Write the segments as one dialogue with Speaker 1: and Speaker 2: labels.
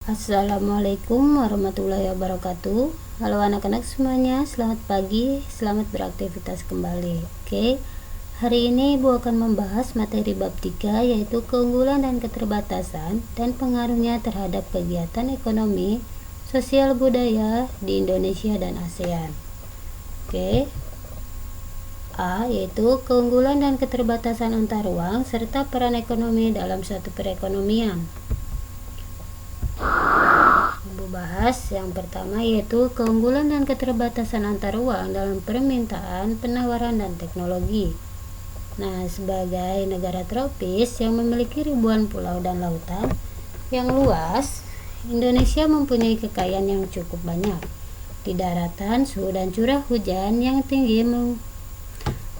Speaker 1: Assalamualaikum warahmatullahi wabarakatuh. Halo anak-anak semuanya, selamat pagi, selamat beraktivitas kembali. Oke, hari ini Ibu akan membahas materi bab 3, yaitu keunggulan dan keterbatasan dan pengaruhnya terhadap kegiatan ekonomi, sosial budaya di Indonesia dan ASEAN. Oke, A, yaitu keunggulan dan keterbatasan antar ruang serta peran ekonomi dalam suatu perekonomian. Ibu bahas yang pertama, yaitu keunggulan dan keterbatasan antar ruang dalam permintaan, penawaran, dan teknologi. Nah, sebagai negara tropis yang memiliki ribuan pulau dan lautan yang luas, Indonesia mempunyai kekayaan yang cukup banyak. Di daratan, suhu dan curah hujan yang tinggi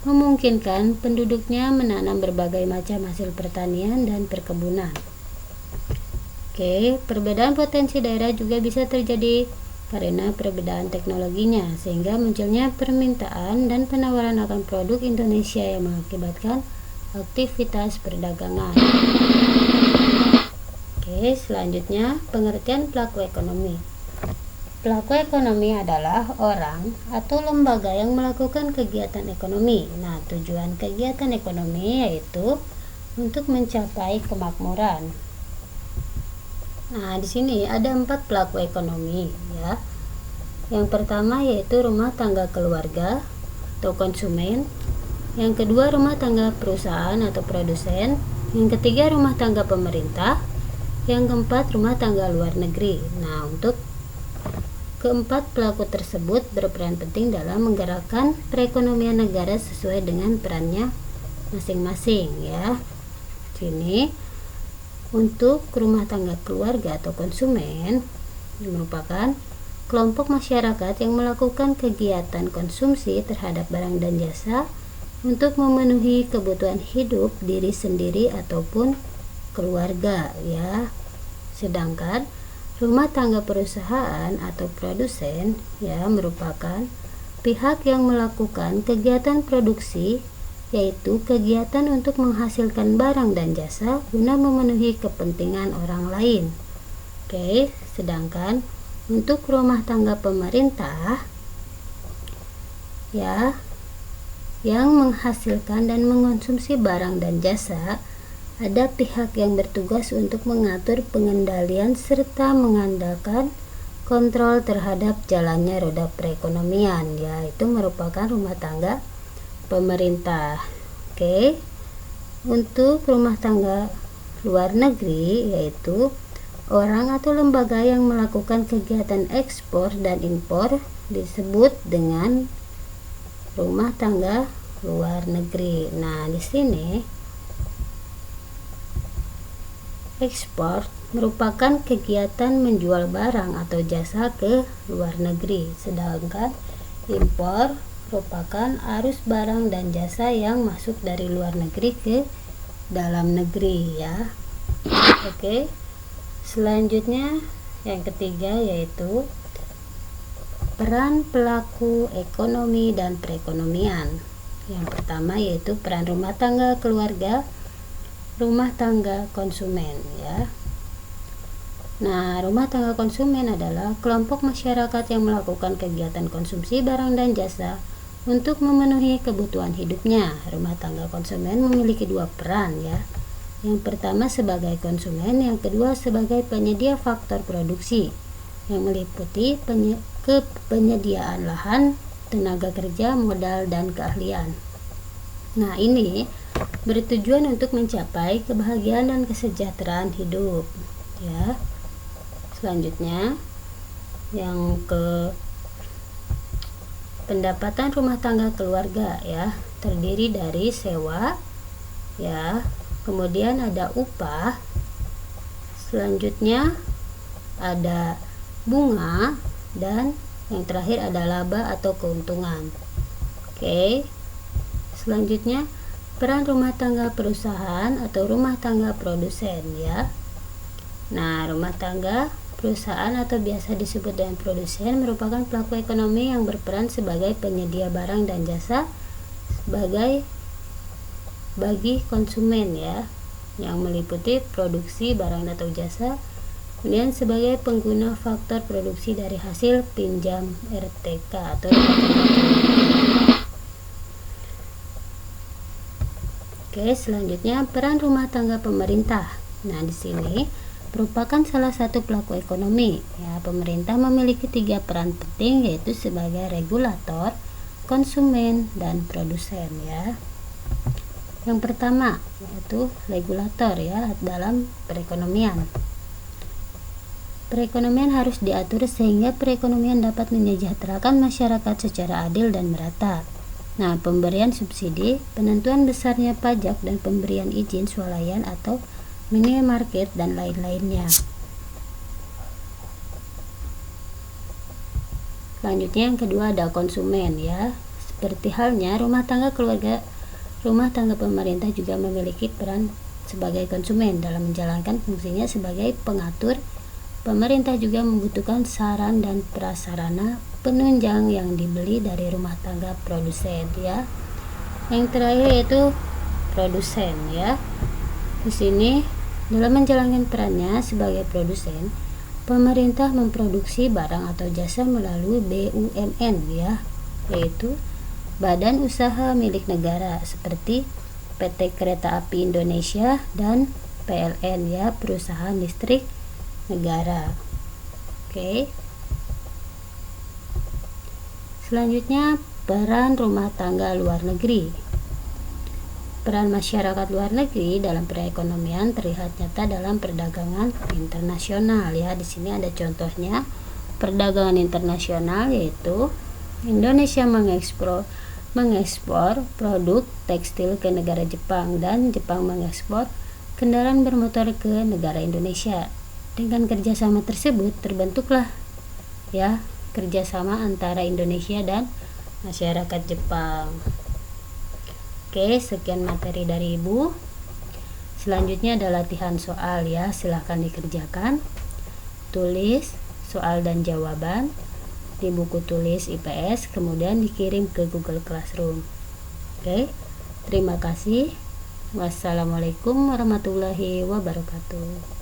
Speaker 1: memungkinkan penduduknya menanam berbagai macam hasil pertanian dan perkebunan. Oke, perbedaan potensi daerah juga bisa terjadi karena perbedaan teknologinya, sehingga munculnya permintaan dan penawaran akan produk Indonesia yang mengakibatkan aktivitas perdagangan. Oke, selanjutnya pengertian pelaku ekonomi. Pelaku ekonomi adalah orang atau lembaga yang melakukan kegiatan ekonomi. Nah, tujuan kegiatan ekonomi yaitu untuk mencapai kemakmuran. Nah, di sini ada 4 pelaku ekonomi ya. Yang pertama yaitu rumah tangga keluarga atau konsumen. Yang kedua rumah tangga perusahaan atau produsen. Yang ketiga rumah tangga pemerintah. Yang keempat rumah tangga luar negeri. Nah, untuk keempat pelaku tersebut berperan penting dalam menggerakkan perekonomian negara sesuai dengan perannya masing-masing ya. Sini untuk rumah tangga keluarga atau konsumen merupakan kelompok masyarakat yang melakukan kegiatan konsumsi terhadap barang dan jasa untuk memenuhi kebutuhan hidup diri sendiri ataupun keluarga ya. Sedangkan rumah tangga perusahaan atau produsen ya merupakan pihak yang melakukan kegiatan produksi, yaitu kegiatan untuk menghasilkan barang dan jasa guna memenuhi kepentingan orang lain. Oke, sedangkan untuk rumah tangga pemerintah ya yang menghasilkan dan mengonsumsi barang dan jasa, ada pihak yang bertugas untuk mengatur pengendalian serta mengandalkan kontrol terhadap jalannya roda perekonomian, yaitu merupakan rumah tangga pemerintah. Oke, untuk rumah tangga luar negeri yaitu orang atau lembaga yang melakukan kegiatan ekspor dan impor disebut dengan rumah tangga luar negeri. Nah, di sini ekspor merupakan kegiatan menjual barang atau jasa ke luar negeri, sedangkan impor merupakan arus barang dan jasa yang masuk dari luar negeri ke dalam negeri ya. Oke, selanjutnya yang ketiga yaitu peran pelaku ekonomi dan perekonomian. Yang pertama yaitu peran rumah tangga keluarga, rumah tangga konsumen ya. Nah, rumah tangga konsumen adalah kelompok masyarakat yang melakukan kegiatan konsumsi barang dan jasa untuk memenuhi kebutuhan hidupnya. Rumah tangga konsumen memiliki 2 peran ya. Yang pertama sebagai konsumen, yang kedua sebagai penyedia faktor produksi yang meliputi penyediaan lahan, tenaga kerja, modal, dan keahlian. Nah, ini bertujuan untuk mencapai kebahagiaan dan kesejahteraan hidup ya. Selanjutnya yang ke pendapatan rumah tangga keluarga ya, terdiri dari sewa ya, kemudian ada upah, selanjutnya ada bunga, dan yang terakhir ada laba atau keuntungan. Oke, selanjutnya peran rumah tangga perusahaan atau rumah tangga produsen ya. Nah, rumah tangga perusahaan atau biasa disebut dengan produsen merupakan pelaku ekonomi yang berperan sebagai penyedia barang dan jasa bagi konsumen ya, yang meliputi produksi barang atau jasa Kemudian sebagai pengguna faktor produksi dari hasil pinjam RTK atau rumah tangga. Oke, selanjutnya peran rumah tangga pemerintah. Nah, di sini merupakan salah satu pelaku ekonomi. Ya, pemerintah memiliki 3 peran penting, yaitu sebagai regulator, konsumen, dan produsen ya. Yang pertama yaitu regulator ya dalam perekonomian. Perekonomian harus diatur sehingga perekonomian dapat menyejahterakan masyarakat secara adil dan merata. Nah, pemberian subsidi, penentuan besarnya pajak, dan pemberian izin swalayan atau minimarket dan lain-lainnya. Selanjutnya yang kedua ada konsumen ya. Seperti halnya rumah tangga keluarga, rumah tangga pemerintah juga memiliki peran sebagai konsumen dalam menjalankan fungsinya sebagai pengatur. Pemerintah juga membutuhkan saran dan prasarana penunjang yang dibeli dari rumah tangga produsen ya. Yang terakhir yaitu produsen ya. Di sini dalam menjalankan perannya sebagai produsen, pemerintah memproduksi barang atau jasa melalui BUMN ya, yaitu badan usaha milik negara seperti PT Kereta Api Indonesia dan PLN ya, perusahaan listrik negara. Oke. Selanjutnya peran rumah tangga luar negeri. Peran masyarakat luar negeri dalam perekonomian terlihat nyata dalam perdagangan internasional ya. Di sini ada contohnya perdagangan internasional, yaitu Indonesia mengekspor produk tekstil ke negara Jepang dan Jepang mengekspor kendaraan bermotor ke negara Indonesia. Dengan kerjasama tersebut terbentuklah ya kerjasama antara Indonesia dan masyarakat Jepang. Oke, sekian materi dari Ibu. Selanjutnya ada latihan soal ya, silahkan dikerjakan. Tulis soal dan jawaban di buku tulis IPS, kemudian dikirim ke Google Classroom. Oke, terima kasih. Wassalamualaikum warahmatullahi wabarakatuh.